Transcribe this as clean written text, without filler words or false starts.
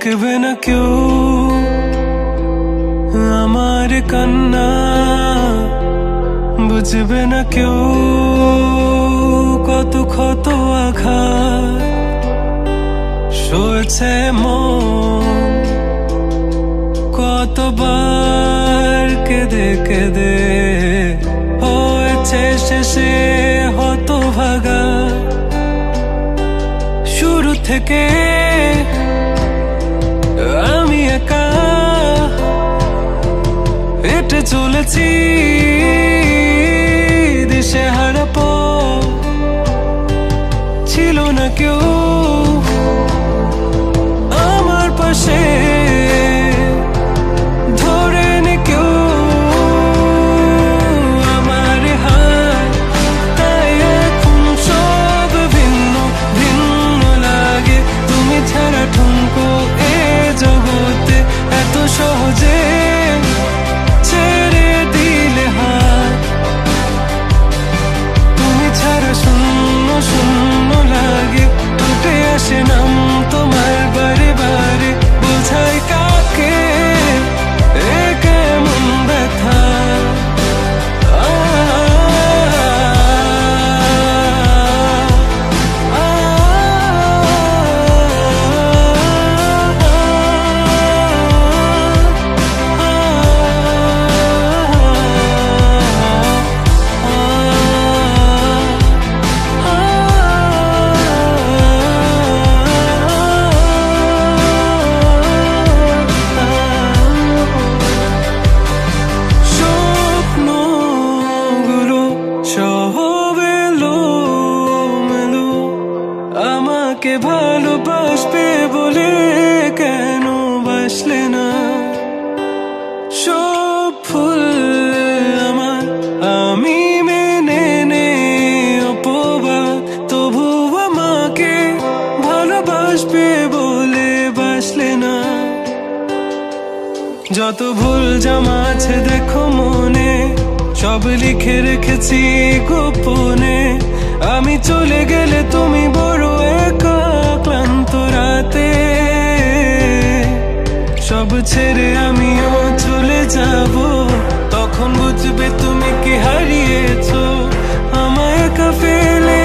দেখবে না কেউ আমার কান্না, বুঝবে না কেউ কত ক্ষত আঘাত সয়েছে মন, কতবার কেঁদে কেঁদে হয়েছে শেষে হতভাগা। শুরু থেকে আমি একা হেঁটে চলেছি দিশেহারা পথ, ছিল না কেউ আমার পাশে ধরে নে কেউ আমার হাত, তাই এখন সব ভিন্ন ভিন্ন লাগে। তুমি ছাড়া ঠুনকো এ জগতে এত সহজে ছেড়ে দিলে হাত, তুমি ছাড়া শূন্য শূন্য লাগে। উঠে আসে নাম তোমার বারে বারে, বোঝাই কাকে এ কেমন ব্যথা। আমাকে ভালোবাসবে বলে কেন বাসলে না? সব ফুল আমার আমি মেনে নে অপবাদ, তবু আমাকে ভালোবাসবে বলে বাসলে না। যত ভুল জামা আছে দেখো মনে, সব লিখে রেখেছি গোপনে। আমি চলে গেলে তুমি বড় একা ক্লান্ত রাতে, সব ছেড়ে আমিও চলে যাব। তখন বুঝবে তুমি কি হারিয়েছো, আমায় একা ফেলে